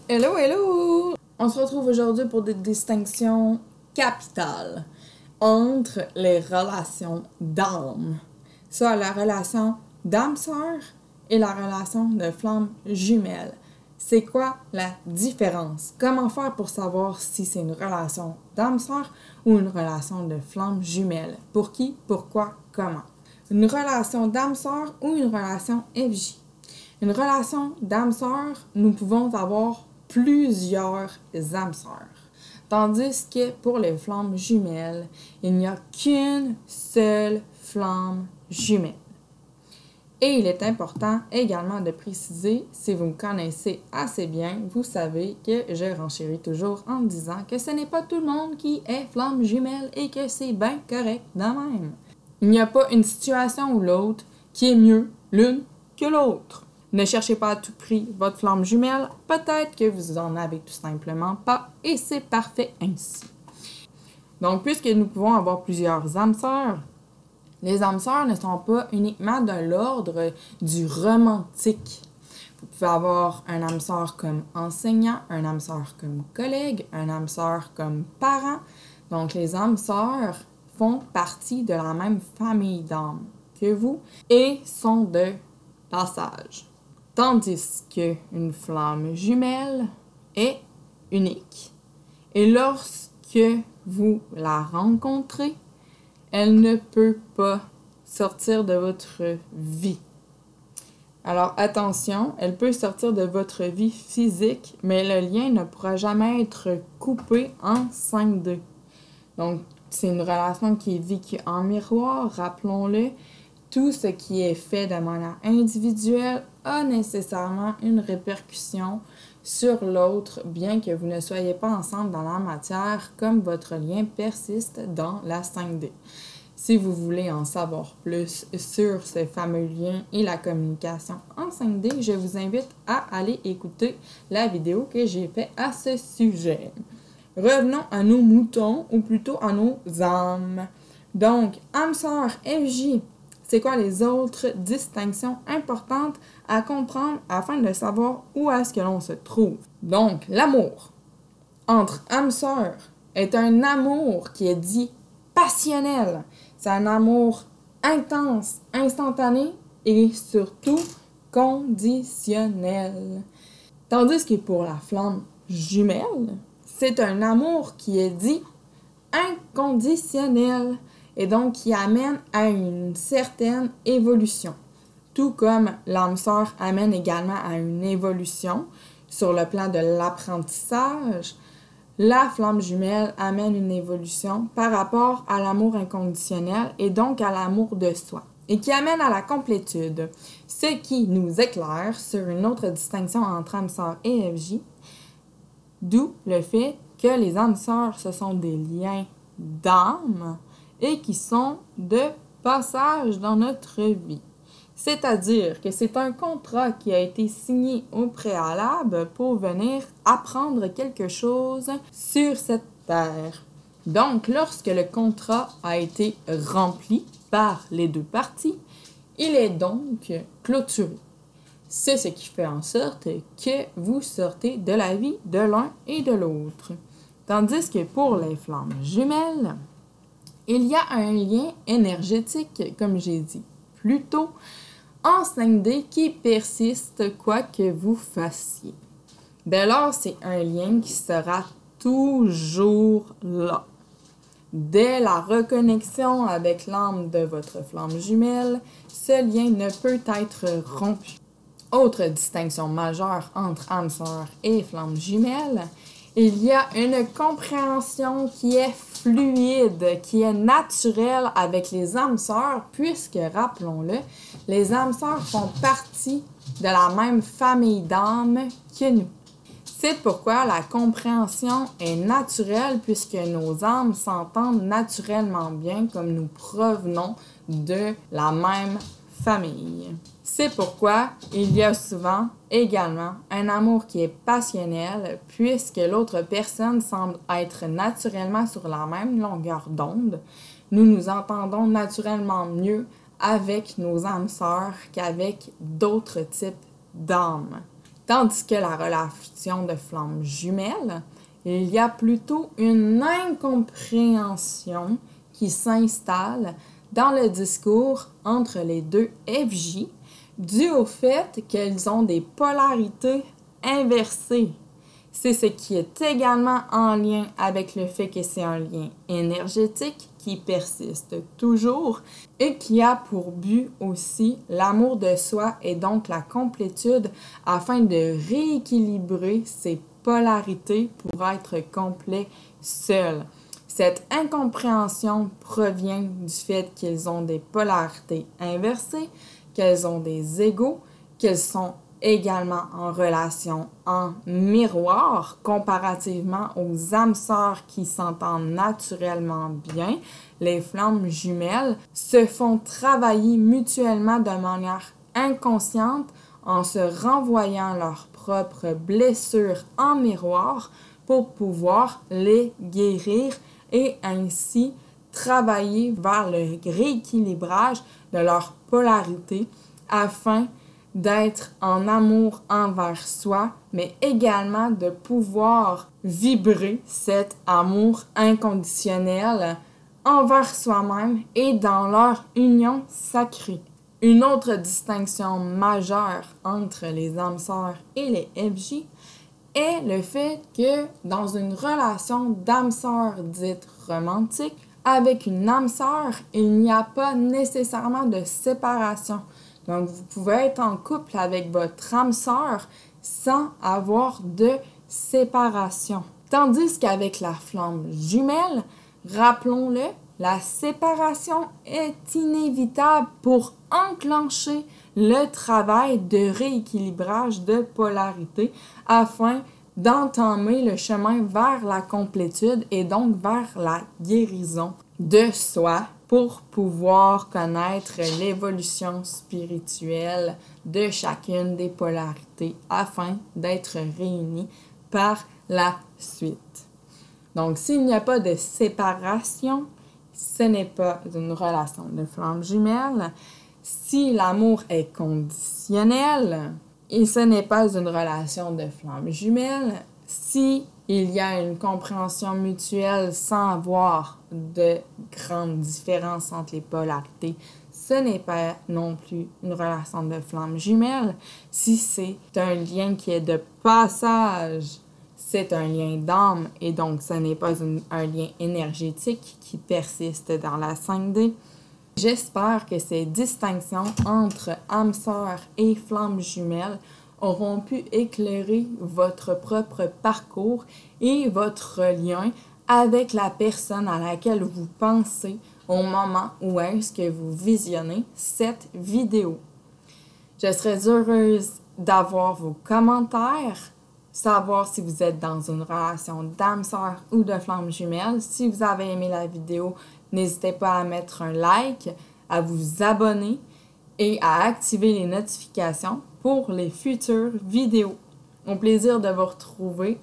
Hello, hello! On se retrouve aujourd'hui pour des distinctions capitales entre les relations d'âme. Ça, la relation d'âme-sœur et la relation de flamme jumelle. C'est quoi la différence? Comment faire pour savoir si c'est une relation d'âme-sœur ou une relation de flamme jumelle? Pour qui, pourquoi, comment? Une relation d'âme-sœur ou une relation FJ? Une relation d'âme-sœur, nous pouvons avoir plusieurs âmes sœurs. Tandis que pour les flammes jumelles, il n'y a qu'une seule flamme jumelle. Et il est important également de préciser, si vous me connaissez assez bien, vous savez que je renchéris toujours en disant que ce n'est pas tout le monde qui est flamme jumelle et que c'est bien correct de même. Il n'y a pas une situation ou l'autre qui est mieux l'une que l'autre. Ne cherchez pas à tout prix votre flamme jumelle, peut-être que vous en avez tout simplement pas, et c'est parfait ainsi. Donc, puisque nous pouvons avoir plusieurs âmes sœurs, les âmes sœurs ne sont pas uniquement de l'ordre du romantique. Vous pouvez avoir un âme sœur comme enseignant, un âme sœur comme collègue, un âme sœur comme parent. Donc, les âmes sœurs font partie de la même famille d'âmes que vous et sont de passage. Tandis qu'une flamme jumelle est unique. Et lorsque vous la rencontrez, elle ne peut pas sortir de votre vie. Alors attention, elle peut sortir de votre vie physique, mais le lien ne pourra jamais être coupé en 5-2. Donc, c'est une relation qui est vécue en miroir, rappelons-le. Tout ce qui est fait de manière individuelle a nécessairement une répercussion sur l'autre, bien que vous ne soyez pas ensemble dans la matière, comme votre lien persiste dans la 5D. Si vous voulez en savoir plus sur ce fameux lien et la communication en 5D, je vous invite à aller écouter la vidéo que j'ai faite à ce sujet. Revenons à nos moutons, ou plutôt à nos âmes. Donc, âme sœur FJ. C'est quoi les autres distinctions importantes à comprendre afin de savoir où est-ce que l'on se trouve? Donc, l'amour entre âmes sœurs est un amour qui est dit passionnel. C'est un amour intense, instantané et surtout conditionnel. Tandis que pour la flamme jumelle, c'est un amour qui est dit inconditionnel et donc qui amène à une certaine évolution. Tout comme l'âme sœur amène également à une évolution sur le plan de l'apprentissage, la flamme jumelle amène une évolution par rapport à l'amour inconditionnel et donc à l'amour de soi, et qui amène à la complétude, ce qui nous éclaire sur une autre distinction entre âme sœur et FJ, d'où le fait que les âmes sœurs, ce sont des liens d'âme et qui sont de passage dans notre vie. C'est-à-dire que c'est un contrat qui a été signé au préalable pour venir apprendre quelque chose sur cette terre. Donc, lorsque le contrat a été rempli par les deux parties, il est donc clôturé. C'est ce qui fait en sorte que vous sortez de la vie de l'un et de l'autre. Tandis que pour les flammes jumelles, il y a un lien énergétique, comme j'ai dit plus tôt, en 5D qui persiste quoi que vous fassiez. Dès lors, c'est un lien qui sera toujours là. Dès la reconnexion avec l'âme de votre flamme jumelle, ce lien ne peut être rompu. Autre distinction majeure entre âme sœur et flamme jumelle, il y a une compréhension qui est fluide, qui est naturelle avec les âmes sœurs, puisque, rappelons-le, les âmes sœurs font partie de la même famille d'âmes que nous. C'est pourquoi la compréhension est naturelle, puisque nos âmes s'entendent naturellement bien, comme nous provenons de la même famille. C'est pourquoi il y a souvent également un amour qui est passionnel, puisque l'autre personne semble être naturellement sur la même longueur d'onde. Nous nous entendons naturellement mieux avec nos âmes sœurs qu'avec d'autres types d'âmes. Tandis que la relation de flammes jumelles, il y a plutôt une incompréhension qui s'installe dans le discours entre les deux FJ dû au fait qu'elles ont des polarités inversées. C'est ce qui est également en lien avec le fait que c'est un lien énergétique qui persiste toujours et qui a pour but aussi l'amour de soi et donc la complétude afin de rééquilibrer ces polarités pour être complet seul. Cette incompréhension provient du fait qu'ils ont des polarités inversées, qu'elles ont des égos, qu'elles sont également en relation en miroir comparativement aux âmes sœurs qui s'entendent naturellement bien. Les flammes jumelles se font travailler mutuellement de manière inconsciente en se renvoyant leurs propres blessures en miroir pour pouvoir les guérir et ainsi travailler vers le rééquilibrage de leur polarité afin d'être en amour envers soi, mais également de pouvoir vibrer cet amour inconditionnel envers soi-même et dans leur union sacrée. Une autre distinction majeure entre les âmes sœurs et les FJ est le fait que dans une relation d'âme sœur dite romantique, avec une âme sœur, il n'y a pas nécessairement de séparation. Donc, vous pouvez être en couple avec votre âme sœur sans avoir de séparation. Tandis qu'avec la flamme jumelle, rappelons-le, la séparation est inévitable pour enclencher le travail de rééquilibrage de polarité afin d'entamer le chemin vers la complétude et donc vers la guérison de soi pour pouvoir connaître l'évolution spirituelle de chacune des polarités afin d'être réunis par la suite. Donc, s'il n'y a pas de séparation, ce n'est pas une relation de flamme jumelle. Si l'amour est conditionnel, et ce n'est pas une relation de flamme jumelle, si il y a une compréhension mutuelle sans avoir de grandes différences entre les polarités, ce n'est pas non plus une relation de flamme jumelle. Si c'est un lien qui est de passage, c'est un lien d'âme et donc ce n'est pas un lien énergétique qui persiste dans la 5D. J'espère que ces distinctions entre âme sœur et flamme jumelle auront pu éclairer votre propre parcours et votre lien avec la personne à laquelle vous pensez au moment où est-ce que vous visionnez cette vidéo. Je serais heureuse d'avoir vos commentaires, savoir si vous êtes dans une relation d'âme sœur ou de flamme jumelle. Si vous avez aimé la vidéo, n'hésitez pas à mettre un like, à vous abonner et à activer les notifications pour les futures vidéos. Au plaisir de vous retrouver